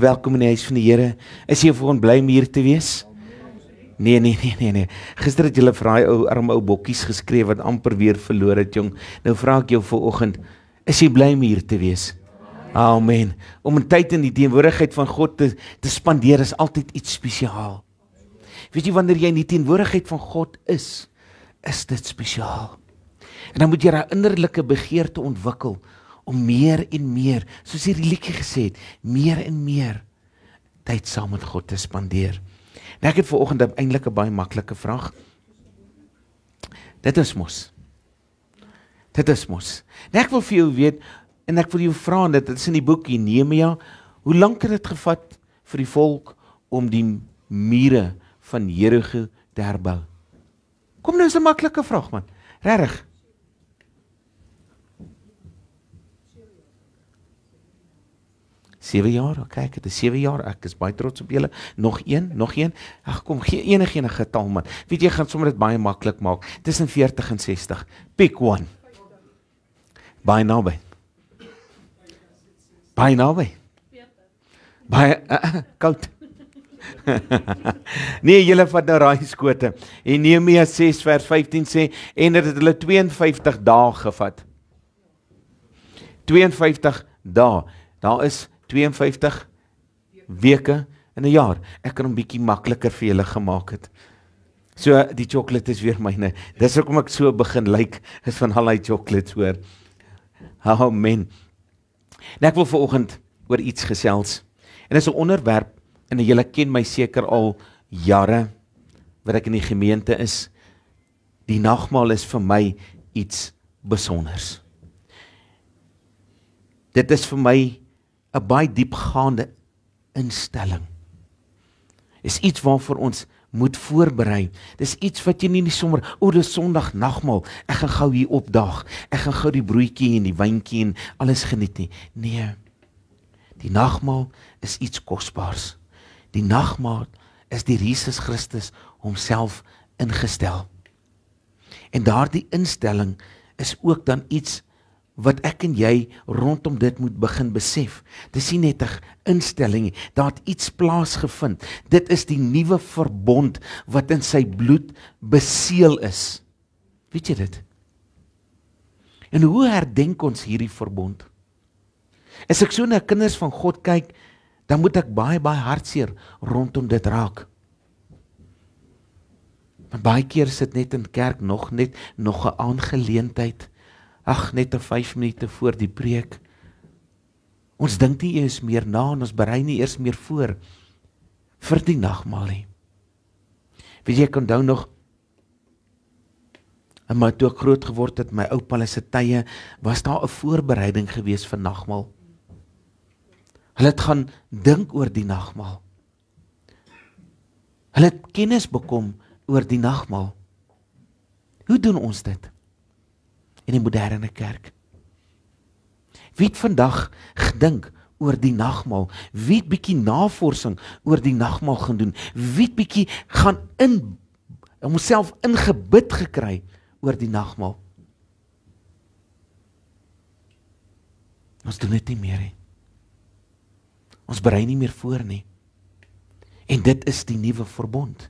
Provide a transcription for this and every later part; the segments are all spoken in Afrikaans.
Welkom in die huis van die Here. Is jy voor bly om hier te wees? Nee. Gister het julle vir daai arme ou bokkies geskreef wat amper weer verloor het, jong. Nou vra ek jou vanoggend, is jy bly om hier te wees? Amen. Om 'n tyd in die teenwoordigheid van God te spandeer is altyd iets spesiaal. Weet jy, wanneer jy in die teenwoordigheid van God is dit spesiaal. En dan moet jy daai innerlike begeerte ontwikkel om meer en meer, soos hierdie liedjie gesê het, meer en meer tyd saam met God te spandeer. En ek het vanoggend eintlik 'n baie maklike vraag. Dit is mos. En ek wil vir jou weet, en ek wil jou vra, en dit is in die boek Nehemia, hoe lank het dit gevat vir die volk om die mure van Jerigo te herbou? Kom nou, is 'n maklike vraag, man. Regtig. 7 jaar, kyk, het is 7 jaar, ek is baie trots op julle. Nog een. Ag kom, gee enige getal, man. Weet jy, gaan sommer dit baie maklik maak. Tussen 40 en 60. Pick one. Baie naby. Baie koud. Nee, julle vat nou raaiskote. En Nehemia 6 vers 15 sê, en dit het hulle 52 dae gevat. 52 dae. Daar is 52 weke in 'n jaar. Ek kan hom bietjie makliker vir julle gemaak het. So, die chocolate is weer myne. Dis hoekom ek so begin lyk, is van al die chocolates, hoor. Amen. En ek wil vanoggend oor iets gesels. En dit is 'n onderwerp, en julle ken my seker al jare, wat ek in die gemeente is. Die nagmaal is vir my iets besonders. Dit is vir my 'n baie diepgaande instelling. Is iets waarvoor ons moet voorberei. Dis iets wat jy nie sommer, dis Sondag nagmaal, ek gaan gou hier opdaag, ek gaan gou die broodjie en die wyntjie en alles geniet nie. Nee, die nagmaal is iets kosbaars. Die nagmaal is deur Jesus Christus homself ingestel. En daardie instelling is ook dan iets wat ek en jy rondom dit moet begin besef. Dis nie net 'n instelling nie, daar het iets plaasgevind. Dit is die nuwe verbond wat in sy bloed beseël is. Weet jy dit? En hoe herdenk ons hierdie verbond? As ek so na kinders van God kyk, dan moet ek baie hartseer rondom dit raak. Want baie keer sit net in kerk nog 'n aangeleentheid. Ag, net 5 minute voor die preek. Ons dink nie eers meer na en ons berei nie eers meer voor vir die nagmaal nie. Weet jy, ek onthou nog, maar toe ek groot geword het, my oupa se tye, was daar 'n voorbereiding gewees vir nagmaal. Hulle het gaan dink oor die nagmaal. Hulle het kennis bekom oor die nagmaal. Hoe doen ons dit in die moderne kerk? Wie het vandag gedink oor die nagmaal? Wie het bietjie navorsing oor die nagmaal gaan doen? Wie het bietjie gaan homself ingebid gekry oor die nagmaal? Ons doen dit nie meer nie. Ons berei nie meer voor nie. En dit is die nuwe verbond.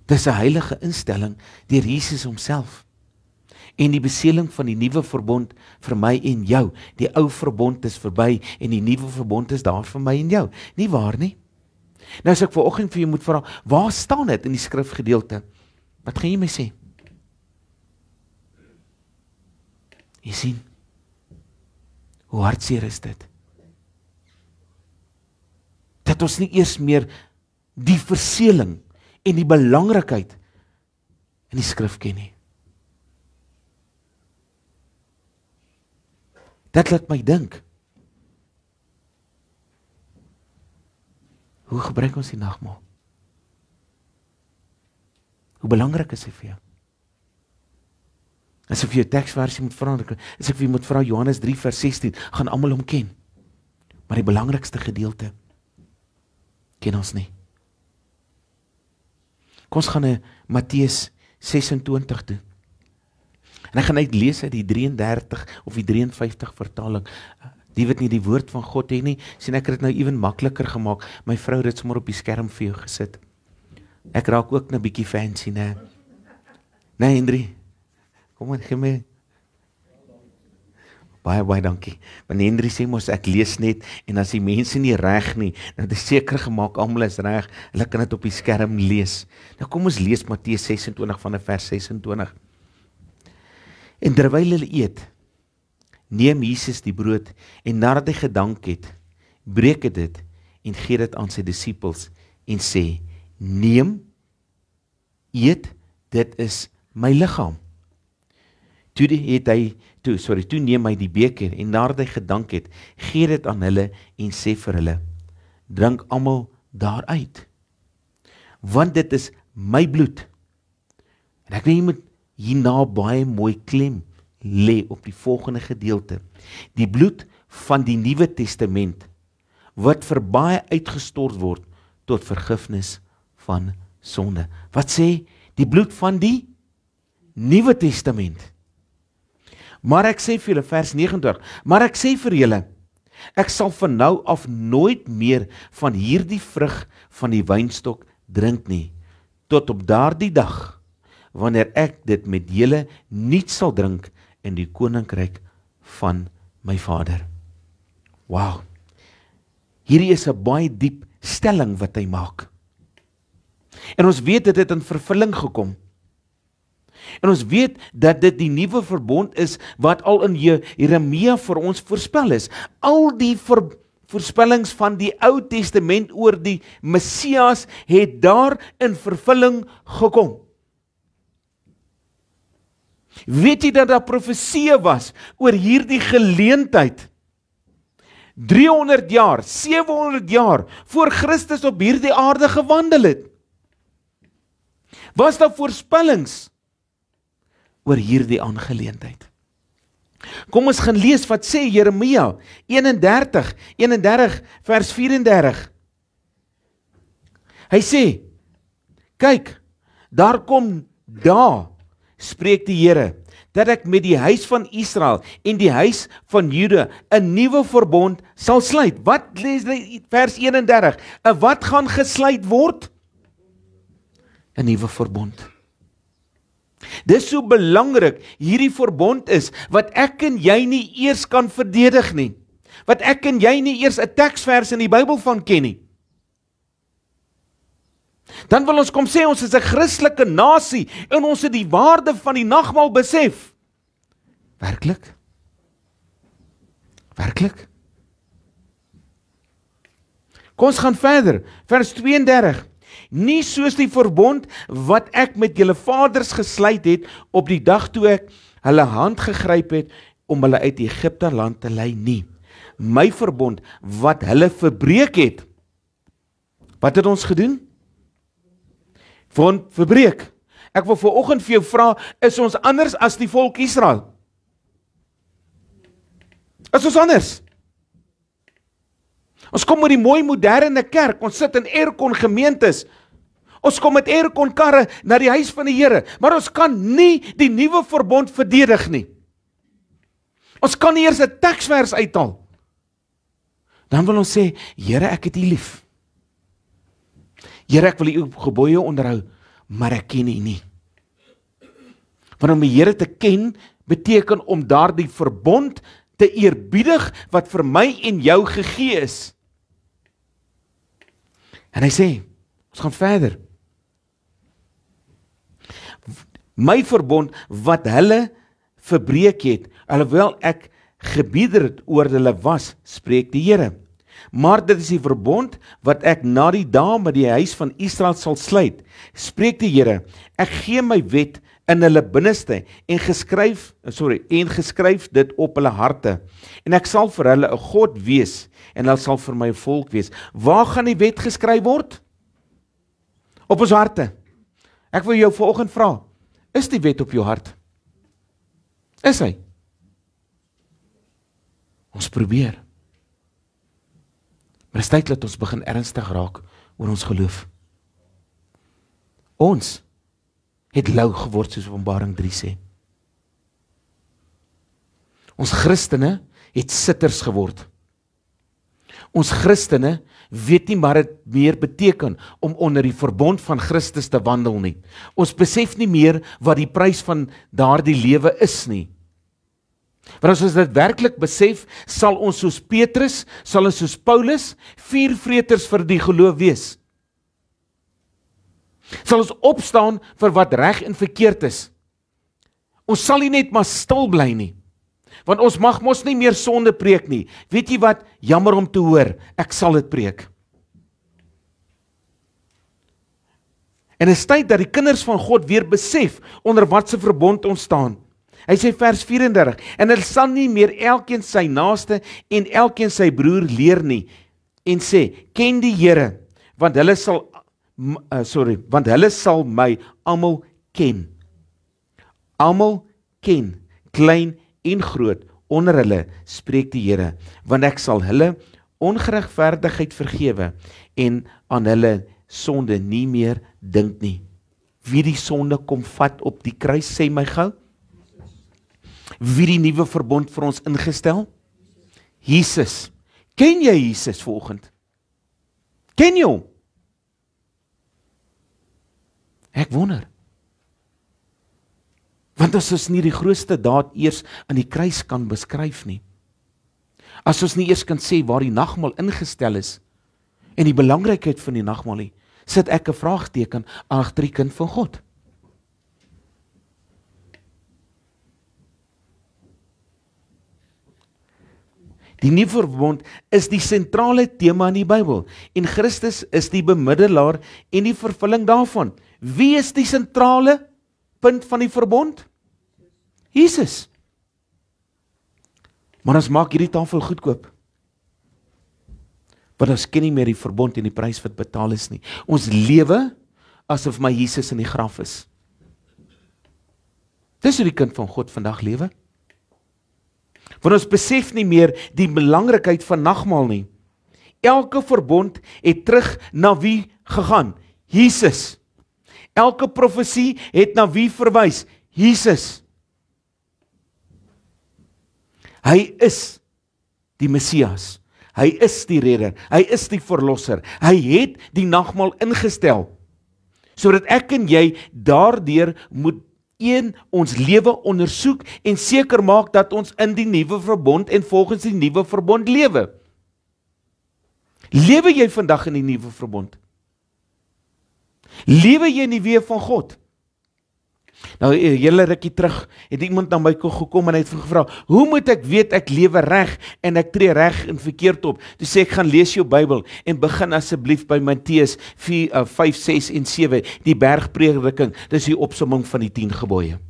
Dit is 'n heilige instelling deur Jesus homself. En die beseëling van die nuwe verbond vir my en jou. Die ou verbond is verby en die nuwe verbond is daar vir my en jou. Nie waar nie? Nou as ek vanoggend vir jou moet vra, waar staan dit in die skrifgedeelte? Wat gaan jy my sê? Jy sien, hoe hartseer is dit? Dat ons nie eers meer die verseëling en die belangrikheid in die skrif ken nie. Dit laat my dink, hoe gebruik ons die nagmaal? Hoe belangrik is dit vir jou? As ek vir jou teksversie moet verander, as ek vir jou moet vra Johannes 3 vers 16, gaan almal hom ken. Maar die belangrikste gedeelte ken ons nie. Kom ons gaan na Matteus 26 toe. En ek gaan uitlees uit die 33 of die 53 vertaling. Die wat nie die woord van God het nie, sien ek het dit nou ewen makliker gemaak. My vrou het dit sommer op die skerm vir jou gesit. Ek raak ook 'n bietjie fancy, né? Nee, Hendrie. Kom maar, gee my. Baie dankie. Want Hendrie sê mos ek lees net en as die mense nie reg nie, dan het ek seker gemaak almal is reg. Hulle kan dit op die skerm lees. Nou kom ons lees Matteus 26 vanaf vers 26. En terwyl hulle eet, neem Jesus die brood en nadat hy gedank het, breek hy dit en gee dit aan sy disippels en sê: Neem, eet, dit is my liggaam. Toe neem hy die beker en nadat hy gedank het, gee dit aan hulle en sê vir hulle: Drink almal daaruit, want dit is my bloed. En ek wil jy moet hierna baie mooi klem lê op die volgende gedeelte. Die bloed van die Nuwe Testament, wat vir baie uitgestort word tot vergifnis van sonde. Wat sê? Die bloed van die Nuwe Testament. Maar ek sê vir julle, vers 29, maar ek sê vir julle, ek sal van nou af nooit meer van hierdie vrug van die wynstok drink nie, tot op daardie dag, wanneer ek dit met julle niet sal drink in die koninkryk van my Vader. Wow, hierdie is 'n baie diep stelling wat hy maak. En ons weet dit het in vervulling gekom. En ons weet dat dit die nuwe verbond is wat al in Jeremia vir ons voorspel is. Al die voorspellings van die Ou Testament oor die Messias het daar in vervulling gekom. Weet jy dat daar profeseë was oor hierdie geleentheid? 300 jaar, 700 jaar voor Christus op hierdie aarde gewandel het. Was daar voorspellings oor hierdie aangeleentheid? Kom ons gaan lees wat sê Jeremia 31 vers 34. Hy sê: Kyk, daar kom dae, spreek die Here, dat ek met die huis van Israel en die huis van Juda 'n nuwe verbond sal sluit. Wat lees vers 31? Wat gaan gesluit word? 'n nuwe verbond. Dis so belangrik, hierdie verbond is, wat ek en jy nie eers kan verdedig nie. Wat ek en jy nie eers 'n teksvers in die Bybel van ken nie. Dan wil ons kom sê, ons is 'n Christelike nasie, en ons het die waarde van die nagmaal besef. Werklik? Werklik? Kom ons gaan verder, vers 32. Nie soos die verbond wat ek met julle vaders gesluit het op die dag toe ek hulle hand gegryp het om hulle uit Egipte land te lei nie. My verbond wat hulle verbreek het. Wat het ons gedoen? Verbreek. Ek wil vanoggend vir jou vra, is ons anders as die volk Israel? Is ons anders? Ons kom met die mooi moderne kerk, ons sit in aircon gemeentes, ons kom met aircon karre na die huis van die Here, maar ons kan nie die nuwe verbond verdedig nie. Ons kan nie eers 'n teksvers uithaal. Dan wil ons sê, Here, ek het U lief. Here, ek wil U gebooie onderhou, maar ek ken U nie. Want om die Here te ken, beteken om daardie verbond te eerbiedig wat vir my en jou gegee is. En hy sê, ons gaan verder. My verbond wat hulle verbreek het, alhoewel ek gebieder het oor hulle was, spreek die Here. Maar dit is die verbond wat ek na die dae met die huis van Israel sal sluit, spreek die Here. Ek gee my wet in hulle binneste en geskryf dit op hulle harte. En ek sal vir hulle 'n God wees en hulle sal vir my 'n volk wees. Waar gaan die wet geskryf word? Op ons harte. Ek wil jou vanoggend vra, is die wet op jou hart? Is hy? Ons probeer. Maar dit is tyd dat ons begin ernstig raak oor ons geloof. Ons het lou geword, soos Openbaring 3 sê. Ons Christene het sitters geword. Ons Christene weet nie maar dit meer beteken om onder die verbond van Christus te wandel nie. Ons besef nie meer wat die prys van daardie lewe is nie. Want as ons dit werklik besef, sal ons soos Petrus, sal ons soos Paulus, vuurvreters vir die geloof wees. Sal ons opstaan vir wat reg en verkeerd is. Ons sal nie net maar stil bly nie. Want ons mag mos nie meer sonde preek nie. Weet jy wat? Jammer om te hoor, ek sal dit preek. En dit is tyd dat die kinders van God weer besef onder watse verbond ons staan. Hy sê vers 34, en hulle sal nie meer elkeen sy naaste en elkeen sy broer leer nie, en sê, ken die Here, want hulle sal my almal ken. Almal ken, klein en groot, onder hulle spreek die Here, want ek sal hulle ongeregverdigheid vergewe en aan hulle sonde nie meer dink nie. Wie die sonde kom vat op die kruis, sê my gou? Wie die nuwe verbond vir ons ingestel? Jesus. Ken jy Jesus vanoggend? Ken jy hom? Ek wonder. Want as ons nie die grootste daad eers aan die kruis kan beskryf nie, as ons nie eers kan sê waar die nagmaal ingestel is, en die belangrikheid van die nagmaal nie, sit ek 'n vraagteken agter die kind van God. Die nuwe verbond is die sentrale tema in die Bybel, en Christus is die bemiddelaar en die vervulling daarvan. Wie is die sentrale punt van die verbond? Jesus. Maar ons maak hierdie tafel goedkoop. Want ons ken nie meer die verbond en die prys wat betaal is nie. Ons lewe asof my Jesus in die graf is. Dis hoe die kind van God vandag lewe. Want ons besef nie meer die belangrikheid van nagmaal nie. Elke verbond het terug na wie gegaan? Jesus. Elke profesie het na wie verwys? Jesus. Hy is die Messias. Hy is die redder. Hy is die verlosser. Hy het die nagmaal ingestel, sodat ek en jy daardeur moet ons lewe ondersoek en seker maak dat ons in die nuwe verbond en volgens die nuwe verbond lewe. Lewe jy vandag in die nuwe verbond? Lewe jy in die weë van God? Nou, hele rukkie terug, het iemand na my gekom en hy het gevra, hoe moet ek weet ek lewe reg en ek tree reg en verkeerd op? Toe sê ek, gaan lees jou Bybel en begin asseblief by Matteus 4, 5, 6 en 7, die bergprediking, dis die opsomming van die 10 gebooie.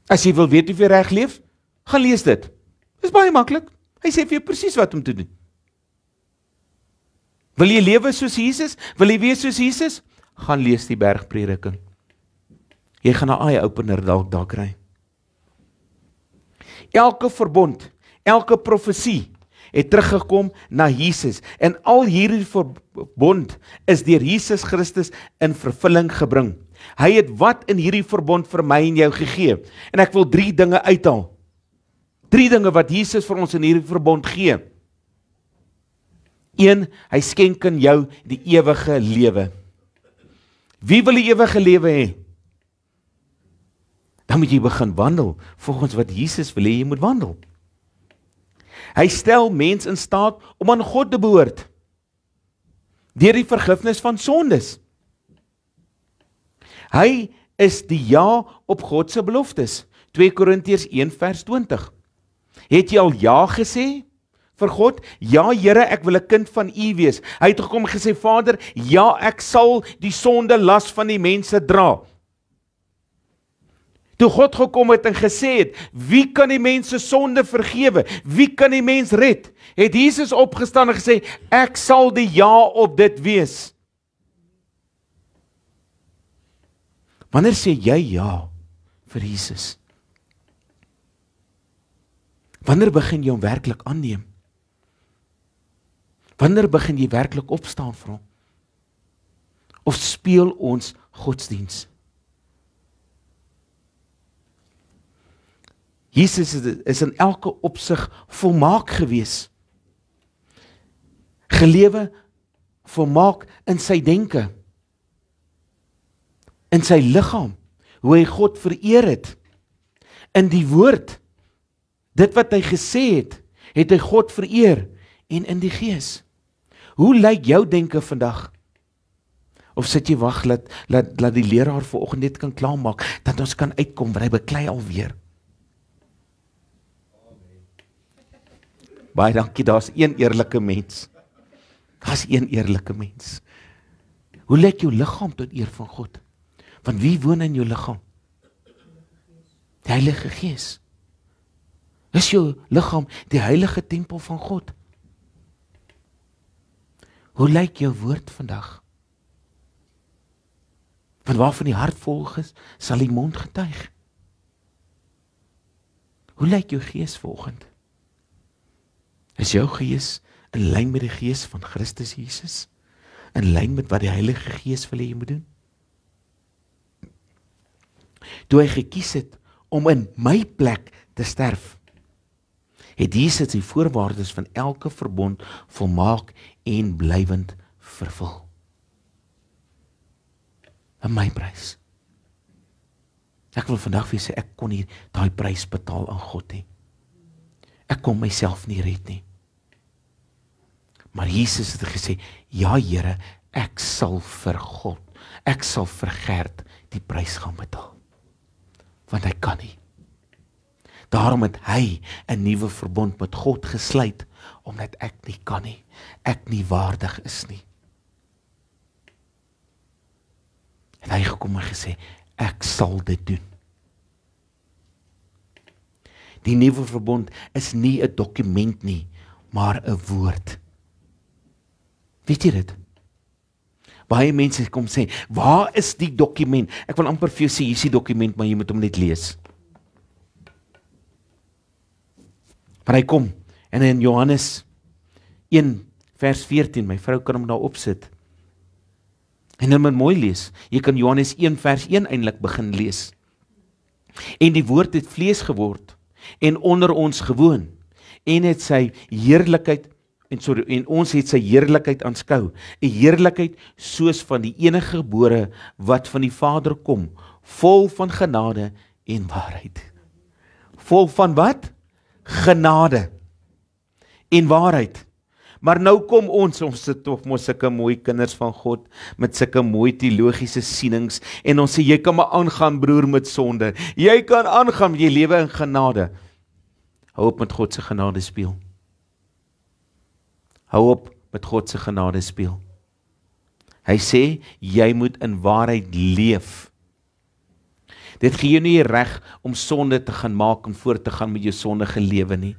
As jy wil weet of jy reg leef, gaan lees dit. Dis baie maklik. Hy sê vir jou presies wat om te doen. Wil jy lewe soos Jesus? Wil jy wees soos Jesus? Gaan lees die bergprediking. Jy gaan 'n eye-opener daar kry. Elke verbond, elke profesie het teruggekom na Jesus. En al hierdie verbond is deur Jesus Christus in vervulling gebring. Hy het wat in hierdie verbond vir my en jou gegee. En ek wil 3 dinge uithaal. 3 dinge wat Jesus vir ons in hierdie verbond gee. 1, hy skenk aan jou die ewige lewe. Wie wil die ewige lewe hê? Dan moet jy begin wandel volgens wat Jesus wil hê jy moet wandel. Hy stel mens in staat om aan God te behoort deur die vergifnis van sondes. Hy is die ja op God se beloftes. 2 Korintiërs 1 vers 20. Het jy al ja gesê vir God? Ja Here, ek wil 'n kind van U wees. Hy het gekom en gesê, Vader, ja, ek sal die sonde las van die mense dra. Toe God gekom het en gesê het, wie kan die mense sonde vergewe? Wie kan die mens red? Het Jesus opgestaan en gesê, ek sal die ja op dit wees. Wanneer sê jy ja vir Jesus? Wanneer begin jy hom werklik aanneem? Wanneer begin jy werklik opstaan vir hom? Of speel ons godsdiens? Jesus is in elke opsig volmaak gewees. Gelewe volmaak in sy denke, in sy liggaam, hoe hy God vereer het, in die woord, dit wat hy gesê het, het hy God vereer, en in die gees. Hoe lyk jou denke vandag? Of sit jy wag, laat die leraar vanoggend net kan klaarmaak, dat ons kan uitkom, want hy beklei alweer. Baie dankie, daar's een eerlike mens. Daar's een eerlike mens. Hoe lyk jou liggaam tot eer van God? Want wie woon in jou liggaam? Die Heilige Gees. Is jou liggaam die heilige tempel van God? Hoe lyk jou woord vandag? Want waarvan die hart vol is, sal die mond getuig. Hoe lyk jou gees vanoggend? Is jou gees in lyn met die gees van Christus Jesus? In lyn met wat die Heilige Gees wil hê jy moet doen? Toe hy gekies het om in my plek te sterf, het Jesus die voorwaardes van elke verbond volmaak en blywend vervul. In my prys. Ek wil vandag vir julle sê, ek kon nie daai prys betaal aan God nie. Ek kon myself nie red nie. Maar Jesus het gesê, ja Here, ek sal vir God, ek sal vir Gert die prys gaan betaal. Want hy kan nie. Daarom het hy 'n nuwe verbond met God gesluit, omdat ek nie kan nie, ek nie waardig is nie. En hy gekom en gesê, ek sal dit doen. Die nuwe verbond is nie 'n dokument nie, maar 'n woord. Weet jy dit? Baie mense kom sê, waar is die dokument? Ek wil amper vir jou sê, hier is die dokument, maar jy moet hom net lees. Maar hy kom, en in Johannes 1 vers 14, my vrou kan hom daar opsit, en hy moet mooi lees, jy kan Johannes 1 vers 1 eintlik begin lees, en die woord het vlees geword, en onder ons gewoon, en het sy heerlikheid, en ons het sy heerlikheid aanskou, 'n heerlikheid soos van die enige gebore, wat van die Vader kom, vol van genade en waarheid. Vol van wat? Genade en waarheid. Maar nou kom ons sit toch mos sulke mooi kinders van God, met sulke mooi teologiese sienings, en ons sê, jy kan maar aangaan broer met sonde, jy kan aangaan, jy lewe in genade. Hou op met God se genade speel. Hou op met God se genade speel. Hy sê, jy moet in waarheid leef. Dit gee jou nie reg om sonde te gaan maak en voort te gaan met jou sondige lewe nie.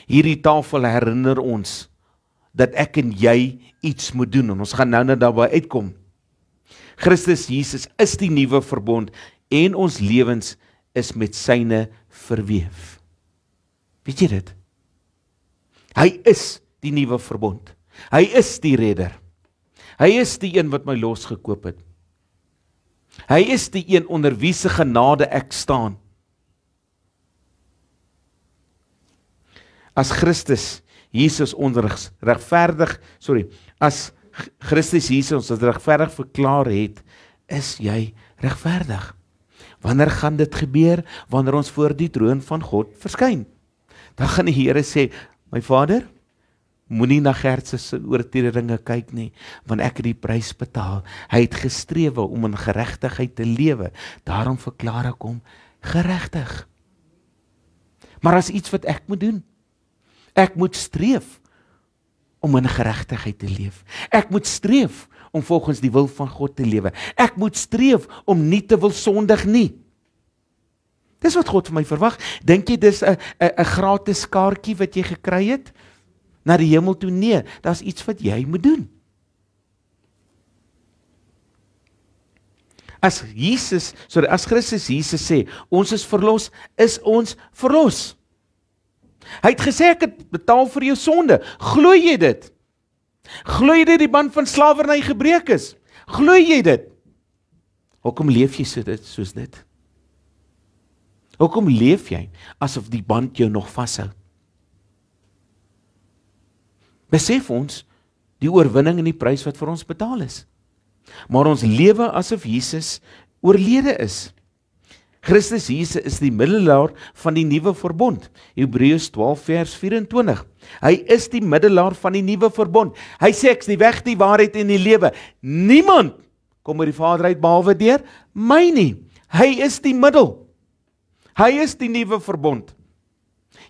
Hierdie tafel herinner ons dat ek en jy iets moet doen, en ons gaan nou net daarby uitkom. Christus Jesus is die nuwe verbond, en ons lewens is met syne verweef. Weet jy dit? Hy is die nuwe verbond. Hy is die redder. Hy is die een wat my losgekoop het. Hy is die een onder wie se genade ek staan. As Christus Jesus ons as Christus Jesus ons regverdig verklaar het, is jy regverdig. Wanneer gaan dit gebeur? Wanneer ons voor die troon van God verskyn. Dan gaan die Here sê, my Vader, moenie na Gert se oortredinge kyk nie, want ek het die prys betaal. Hy het gestrewe om in geregtigheid te lewe. Daarom verklaar ek hom geregtig. Maar as iets wat ek moet doen. Ek moet streef om in geregtigheid te leef. Ek moet streef om volgens die wil van God te lewe. Ek moet streef om nie te wil sondig nie. Dis wat God van my verwag. Dink jy dis 'n gratis kaartjie wat jy gekry het na die hemel toe? Nee, daar's iets wat jy moet doen. As Christus Jesus sê, ons is verlos, is ons verlos. Hy het gesê, ek het betaal vir jou sonde. Glo jy dit? Glo jy dit die band van slawerny gebreek is? Glo jy dit? Hoekom leef jy soos dit? Hoekom leef jy asof die band jou nog vashou? Besef ons die oorwinning en die prys wat vir ons betaal is. Maar ons lewe asof Jesus oorlede is. Christus Jesus is die middelaar van die nuwe verbond. Hebreërs 12 vers 24. Hy is die middelaar van die nuwe verbond. Hy sê ek is die weg, die waarheid en die lewe. Niemand kom by die Vader uit behalwe deur my nie. Hy is die middel. Hy is die nuwe verbond.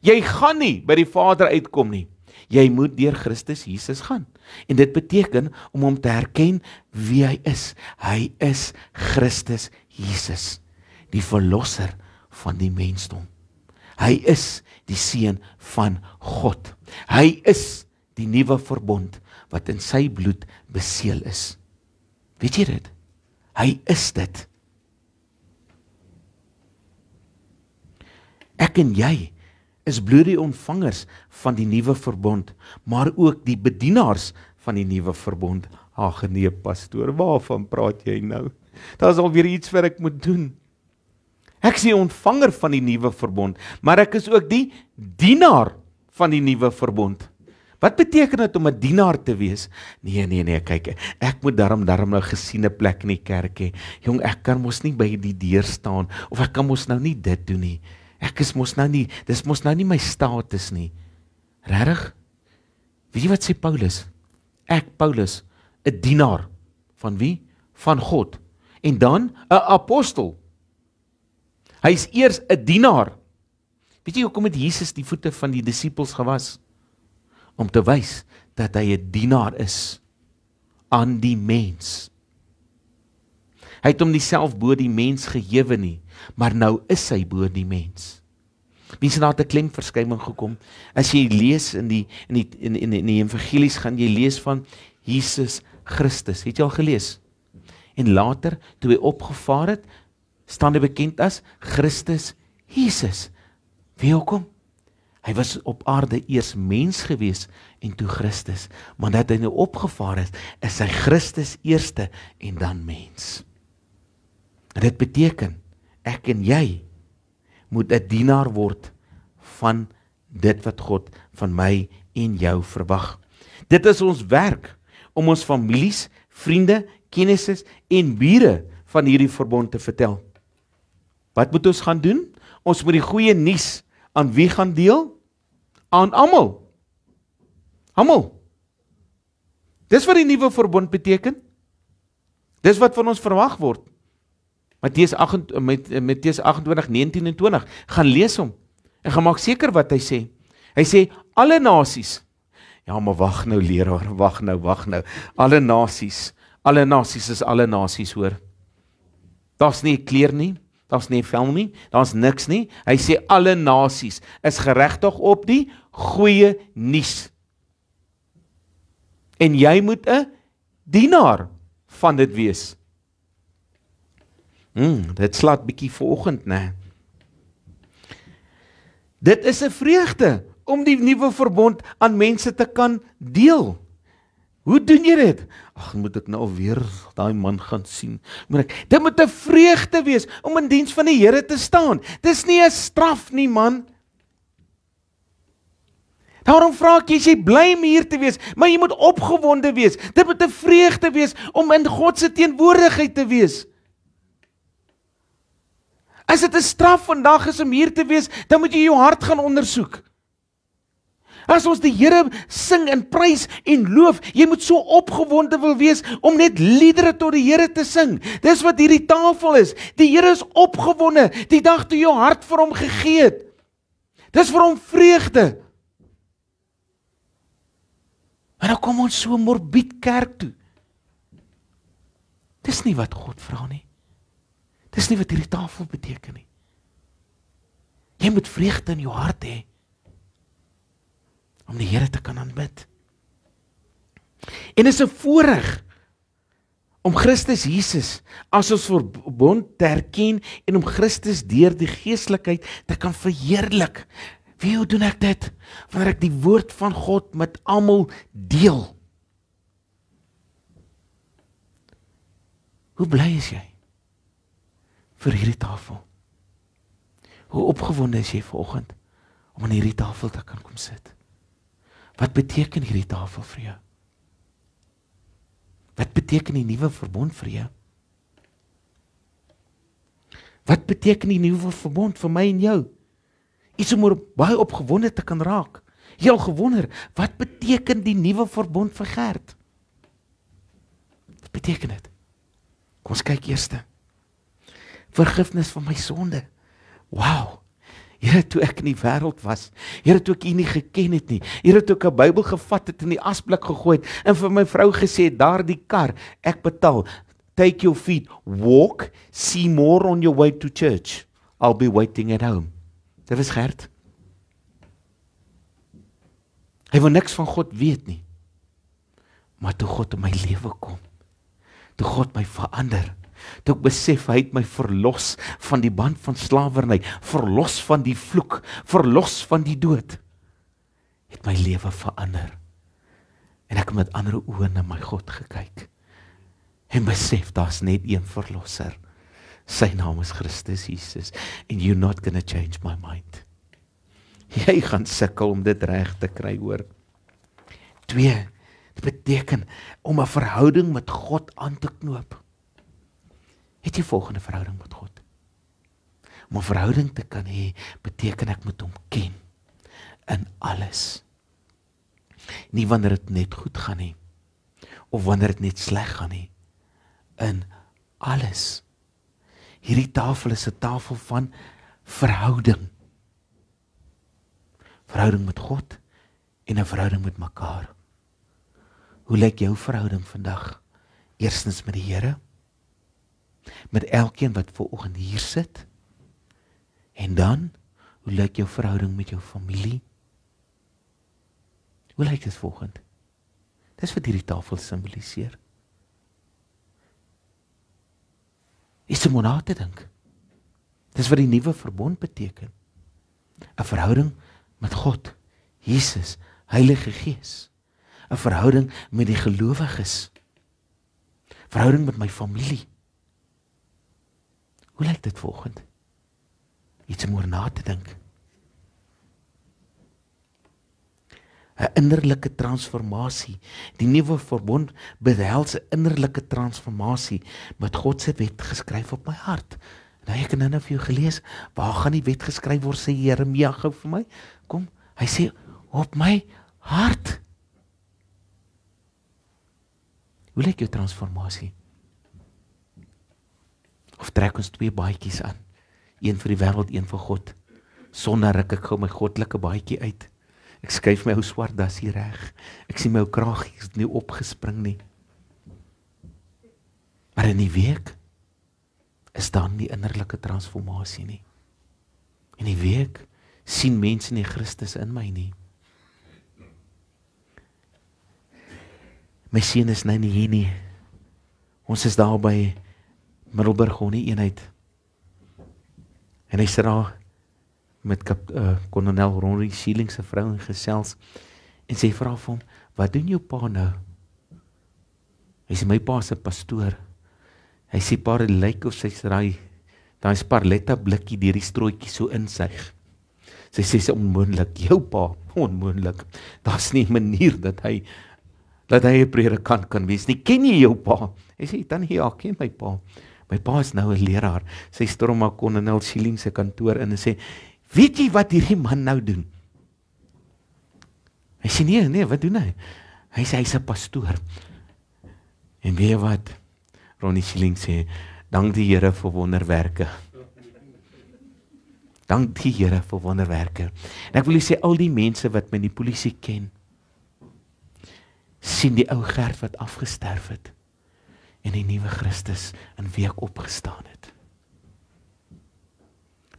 Jy gaan nie by die Vader uitkom nie. Jy moet deur Christus Jesus gaan. En dit beteken om hom te herken wie hy is. Hy is Christus Jesus, die verlosser van die mensdom. Hy is die seun van God. Hy is die nuwe verbond wat in sy bloed beseël is. Weet jy dit? Hy is dit. Ek en jy is bloedie ontvangers van die nuwe verbond, maar ook die bedienaars van die nuwe verbond. Ag nee, pastoor, waarvan praat jy nou? Daar is alweer iets wat ek moet doen. Ek is die ontvanger van die nuwe verbond, maar ek is ook die dienaar van die nuwe verbond. Wat beteken dit om 'n dienaar te wees? Nee, kyk, ek moet daarom nou gesiene plek in die kerk hê. Jong, ek kan mos nie by die deur staan, of ek kan mos nou nie dit doen nie. Ek is mos nou nie, dis mos nou nie my status nie. Regtig? Weet jy wat sê Paulus? Ek, Paulus, 'n dienaar van wie? Van God. En dan 'n apostel. Hy is eers 'n dienaar. Weet jy hoekom het Jesus die voete van die disippels gewas? Om te wys dat hy 'n dienaar is aan die mens. Hy het hom nie self bo die mens gehewe nie, maar nou is hy bo die mens. Mense, daar het 'n klemverskywing gekom. As jy lees in die evangelies, gaan jy lees van Jesus Christus. Het jy al gelees? En later, toe hy opgevaar het, staan hy bekend as Christus Jesus. Wie hoekom? Hy was op aarde eers mens gewees en toe Christus. Maar dat hy nou opgevaar is hy Christus eerste en dan mens. En dit beteken, ek en jy moet 'n dienaar word van dit wat God van my en jou verwag. Dit is ons werk om ons families, vriende, kennisses en bure van hierdie verbond te vertel. Wat moet ons gaan doen? Ons moet die goeie nuus aan wie gaan deel? Aan almal. Almal. Dis wat die nuwe verbond beteken. Dis wat van ons verwag word. Matteus 28, 19 en 20. Gaan lees hom. En gaan maak seker wat hy sê. Hy sê, alle nasies. Ja, maar wag nou leraar, wag nou. Alle nasies is alle nasies, hoor. Daar's nie 'n kleur nie, daar's nie 'n vel nie, daar's niks nie. Hy sê alle nasies is geregtig op die goeie nuus. En jy moet 'n dienaar van dit wees. Dit slaat bietjie vanoggend, né? Dit is 'n vreugde om die nuwe verbond aan mense te kan deel. Hoe doen jy dit? Ag, moet ek nou alweer daai man gaan sien? Dit moet 'n vreugde wees om in diens van die Here te staan. Dis nie 'n straf nie, man. Daarom vra ek, jy bly om hier te wees, maar jy moet opgewonde wees. Dit moet 'n vreugde wees om in God se teenwoordigheid te wees. As dit 'n straf vandag is om hier te wees, dan moet jy jou hart gaan ondersoek. As ons die Here sing en prys en loof, jy moet so opgewonde wil wees om net liedere tot die Here te sing. Dis wat hierdie tafel is. Die Here is opgewonde die dag toe jou hart vir hom gegee het. Dis vir hom vreugde. Maar nou kom ons so morbied kerk toe. Dis nie wat God vra nie. Dis nie wat hierdie tafel beteken nie. Jy moet vreugde in jou hart hê om die Here te kan aanbid. En is 'n voorreg om Christus Jesus as ons verbond te erken en om Christus deur die geestelikheid te kan verheerlik. Hoe doen ek dit? Wanneer ek die woord van God met almal deel. Hoe bly is jy vir hierdie tafel? Hoe opgewonde is jy vanoggend om aan hierdie tafel te kan kom sit? Wat beteken hierdie tafel vir jou? Wat beteken die nuwe verbond vir jou? Wat beteken die nuwe verbond vir my en jou? Iets om baie opgewonde te kan raak. Jy al gewonder, wat beteken die nuwe verbond vir Gert? Wat beteken dit? Kom ons kyk eers. Vergifnis van my sonde. Wow. Here, toe ek in die wêreld was, Here, toe ek U nie geken het nie, Here, toe ek 'n Bybel gevat het en die asblik gegooi het en vir my vrou gesê het, daardie kar, ek betaal. Take your feet, walk, see more on your way to church. I'll be waiting at home. Dit was Gert. Hy wil niks van God weet nie. Maar toe God in my lewe kom, toe God my verander, toe ek besef hy het my verlos van die band van slawerny, verlos van die vloek, verlos van die dood, het my lewe verander. En ek het met ander oë na my God gekyk en besef daar's net een verlosser. Sy naam is Christus Jesus. And you're not gonna change my mind. Jy gaan sukkel om dit reg te kry, hoor. 2, dit beteken om 'n verhouding met God aan te knoop. Het jy volgende verhouding met God? Om 'n verhouding te kan hê, beteken ek moet hom ken in alles. Nie wanneer dit net goed gaan nie, of wanneer dit net sleg gaan nie, in alles. Hierdie tafel is 'n tafel van verhouding. Verhouding met God en 'n verhouding met mekaar. Hoe lyk jou verhouding vandag? Eerstens met die Here, met elkeen wat vanoggend hier sit, en dan, hoe lyk jou verhouding met jou familie? Hoe lyk dit vanoggend? Dis wat hierdie tafel simboliseer. Is om na te dink. Dis wat die nuwe verbond beteken. 'n Verhouding met God, Jesus, Heilige Gees. 'n Verhouding met die gelowiges. Verhouding met my familie. Hoe lyk dit vanoggend? Iets om oor na te dink. 'n Innerlike transformasie. Die nuwe verbond behels 'n innerlike transformasie met God se wet geskryf op my hart. Nou ek het nou vir jou gelees, waar gaan die wet geskryf word, sê Jeremia gou vir my? Kom, hy sê op my hart. Hoe lyk jou transformasie? Of trek ons 2 baadjies aan? Een vir die wêreld, een vir God. Sonder ruk ek gou my goddelike baadjie uit. Ek skuif my ou swart dassie reg. Ek sien my ou kraagie is nie opgespring nie. Maar in die week is daar nie innerlike transformasie nie. In die week sien mense nie Christus in my nie. My seun is nou nie hier nie. Ons is daar by Middelburg eenheid. En hy sit daar met kolonel Ronnie Schilling se vrou en gesels. En sy vra vir hom, wat doen jou pa nou? Hy sê, my pa is 'n pastoor. Hy sê, pa, dit lyk of sy daai Sparletta blikkie deur die strooitjie so insuig. Sy sê, onmoontlik, jou pa, onmoontlik. Daar's nie 'n manier dat hy 'n predikant kan wees nie. Ken jy jou pa? Hy sê, tannie, ja, ken my pa. My pa is nou 'n leraar. Sy storm maar kolonel Schilling se kantoor in en sê, weet jy wat hierdie man nou doen? Hy sê, nee, wat doen hy? Hy sê, hy's 'n pastoor. En weet jy wat? Ronnie Schilling sê, dank die Here vir wonderwerke. Dank die Here vir wonderwerke. En ek wil sê, al die mense wat my in die polisie ken, sien die ou Gert wat afgesterf het, en die nuwe Christus in wie ek opgestaan het.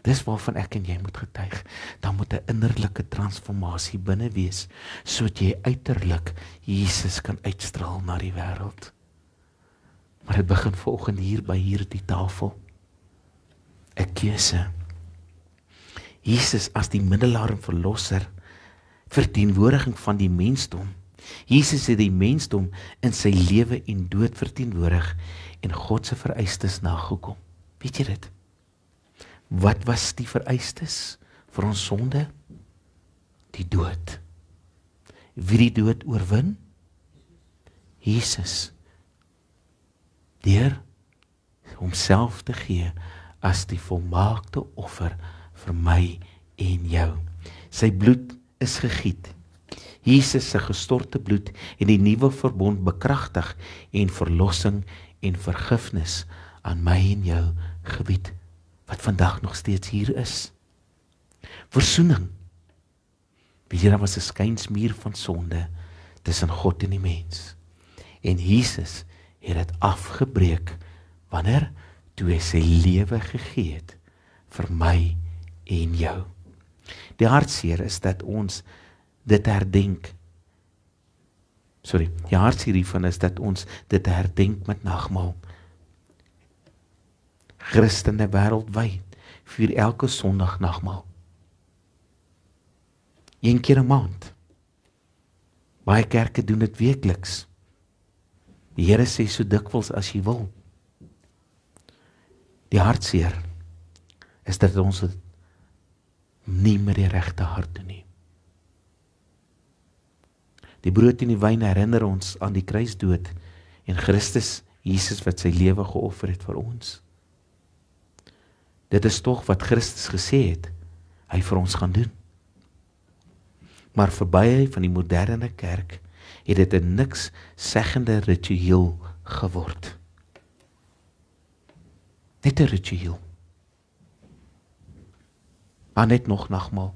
Dis waarvan ek en jy moet getuig. Daar moet 'n innerlike transformasie binne wees, sodat jy uiterlik Jesus kan uitstraal na die wêreld. Maar dit begin vanoggend hier by hierdie tafel. 'n Keuse. Jesus as die middelaar en verlosser, verteenwoordiging van die mensdom. Jesus het die mensdom in sy lewe en dood verteenwoordig en God se vereistes nagekom. Weet jy dit? Wat was die vereistes vir ons sonde? Die dood. Wie die dood oorwin? Jesus. Deur homself te gee as die volmaakte offer vir my en jou. Sy bloed is gegiet. Jesus se gestorte bloed en die nuwe verbond bekragtig en verlossing en vergifnis aan my en jou gebied, wat vandag nog steeds hier is. Versoening. Weet jy, daar was 'n skynsmuur van sonde tussen God en die mens. En Jesus het dit afgebreek, wanneer? Toe hy sy lewe gegee het vir my en jou. Die hartseer is dat ons dit herdenk. Die hartseer hiervan is dat ons dit herdenk met nagmaal. Christene wêreldwyd vier elke Sondag nagmaal. 1 keer 'n maand. Baie kerke doen dit weekliks. Die Here sê so dikwels as jy wil. Die hartseer is dat ons dit nie met die regte hart doen nie. Die brood en die wyn herinner ons aan die kruisdood en Christus Jesus wat sy lewe geoffer het vir ons. Dit is tog wat Christus gesê het, hy vir ons gaan doen. Maar verby van die moderne kerk het dit 'n niks seggende ritueel geword. Net 'n ritueel. Maar net nog nagmaal.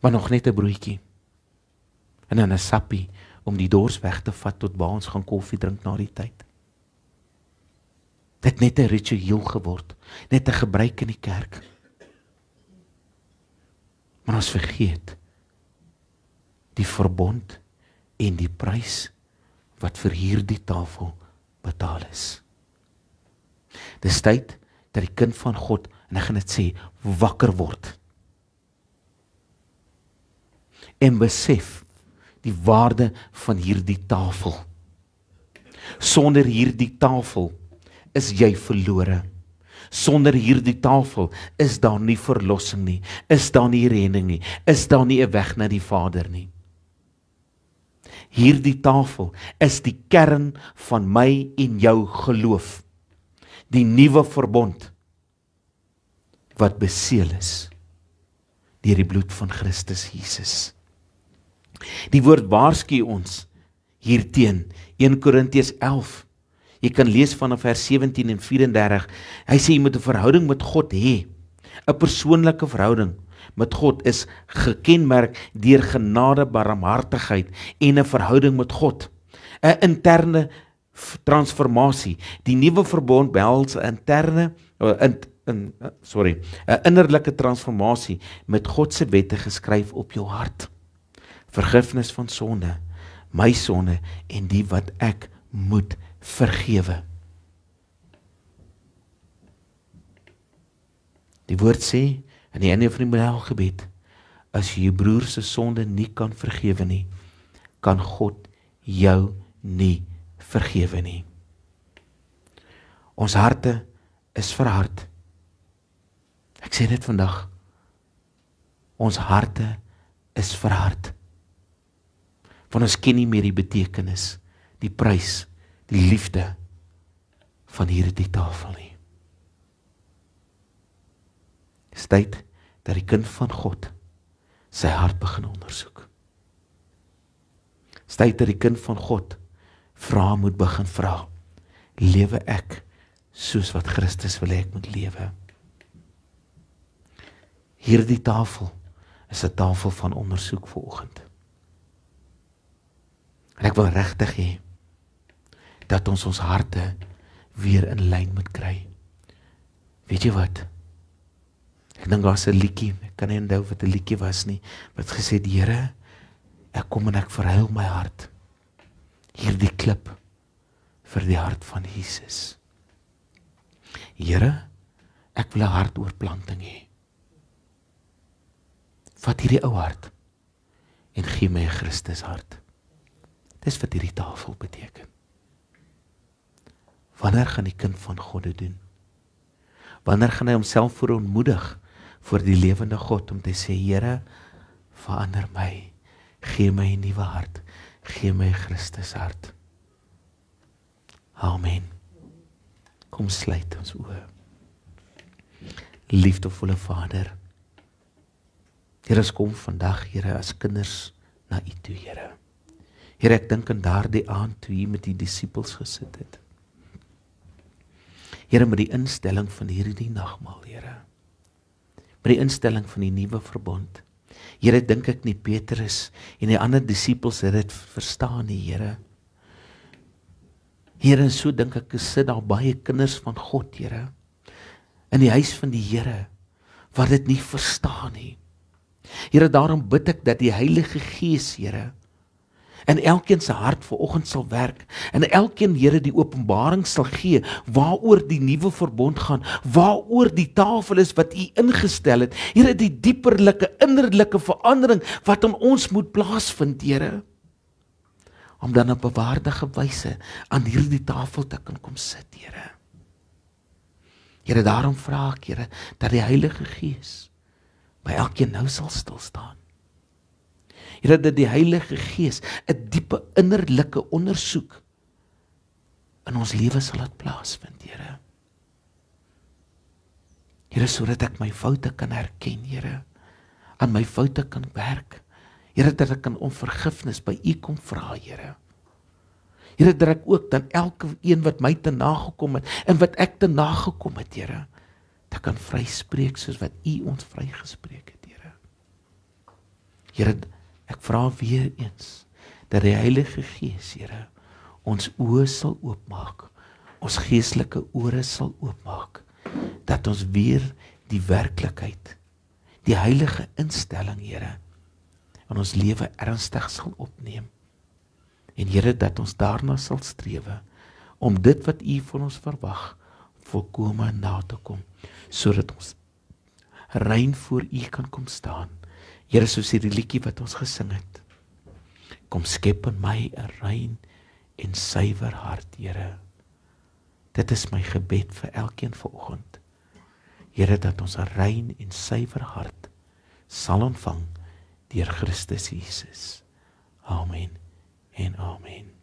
Maar nog net 'n broodjie. En dan 'n sappie om die dors weg te vat tot waar ons gaan koffie drink na die tyd. Dit net 'n ritueel geword, net 'n gebruik in die kerk. Maar ons vergeet die verbond en die prys wat vir hierdie tafel betaal is. Dis tyd dat die kind van God, en ek gaan dit sê, wakker word. En besef die waarde van hierdie tafel. Sonder hierdie tafel is jy verlore. Sonder hierdie tafel is daar nie verlossing nie, is daar nie redding nie, is daar nie 'n weg na die Vader nie. Hierdie tafel is die kern van my en jou geloof. Die nuwe verbond wat beseël is deur die bloed van Christus Jesus. Die woord waarsku ons hierteen, 1 Korintiërs 11. Jy kan lees vanaf vers 17 en 34. Hy sê jy moet 'n verhouding met God hê. 'n Persoonlike verhouding met God is gekenmerk deur genade, barmhartigheid en 'n verhouding met God. 'n Interne transformasie. Die nuwe verbond behels 'n interne 'n innerlike transformasie met God se wette geskryf op jou hart. Vergifnis van sonde, my sonde en die wat ek moet vergewe. Die woord sê aan die einde van die middelgebed, as jy jou broer se sonde nie kan vergewe nie, kan God jou nie vergewe nie. Ons harte is verhard. Ek sê dit vandag. Ons harte is verhard. Want ons ken nie meer die betekenis, die prys, die liefde van hierdie tafel nie. Dis tyd dat die kind van God sy hart begin ondersoek. Dis tyd dat die kind van God vrae moet begin vra. Lewe ek soos wat Christus wil hê ek moet lewe? Hierdie tafel is 'n tafel van ondersoek vanoggend. En ek wil regtig hê dat ons harte weer in lyn moet kry. Weet jy wat? Ek dink daar's 'n liedjie, ek kan nie onthou wat 'n liedjie was nie, wat gesê het, Here, ek kom en ek verhuil my hart. Hierdie klip vir die hart van Jesus. Here, ek wil 'n hartoorplanting hê. Vat hierdie ou hart en gee my 'n Christus hart. Dis wat hierdie tafel beteken. Wanneer gaan die kind van God dit doen? Wanneer gaan hy homself verontmoedig voor die lewende God om te sê, Here, verander my, gee my 'n nuwe hart, gee my Christus hart. Amen. Kom sluit ons oë. Liefdevolle Vader, Here, ons kom vandag, Here, as kinders na U toe, Here. Here, ek dink aan daardie aand toe U met die disippels gesit het. Here, met die instelling van hierdie nagmaal, Here. Met die instelling van die nuwe verbond. Here, dink ek nie Petrus en die ander disippels het dit verstaan nie, Here. Here, en so dink ek, sit daar baie kinders van God, Here, in die huis van die Here, wat dit nie verstaan nie. Here, daarom bid ek dat die Heilige Gees, Here, in elkeen se hart vanoggend sal werk, en elkeen, Here, die openbaring sal gee, waaroor die nuwe verbond gaan, waaroor die tafel is wat U ingestel het, Here, die dieperlike, innerlike verandering, wat in ons moet plaasvind, Here, om dan op 'n waardige wyse aan hierdie tafel te kan kom sit, Here. Here, daarom vra ek, Here, dat die Heilige Gees by elkeen nou sal stil staan. Here, dat die Heilige Gees 'n diepe innerlike ondersoek in ons lewe sal laat plaasvind, Here. Here, sodat ek my foute kan herken, Here, aan my foute kan werk. Here, dat ek kan om vergifnis by U kom vra, Here. Here, dat ek ook dan elke een wat my te nagekom het, en wat ek te nagekom het, Here, dat kan vryspreek soos wat U ons vrygespreek het, Here. Here, ek vra weer eens, dat die Heilige Gees, Here, ons oë sal oopmaak, ons geestelike ore sal oopmaak, dat ons weer die werklikheid, die heilige instelling, Here, in ons lewe ernstig sal opneem. En Here, dat ons daarna sal strewe, om dit wat U van ons verwag, volkome na te kom, sodat ons rein voor U kan kom staan. Here, soos hierdie liedjie wat ons gesing het, kom skep in my 'n rein en suiwer hart, Here. Dit is my gebed vir elkeen vanoggend. Here, dat ons 'n rein en suiwer hart sal ontvang deur Christus Jesus. Amen en amen.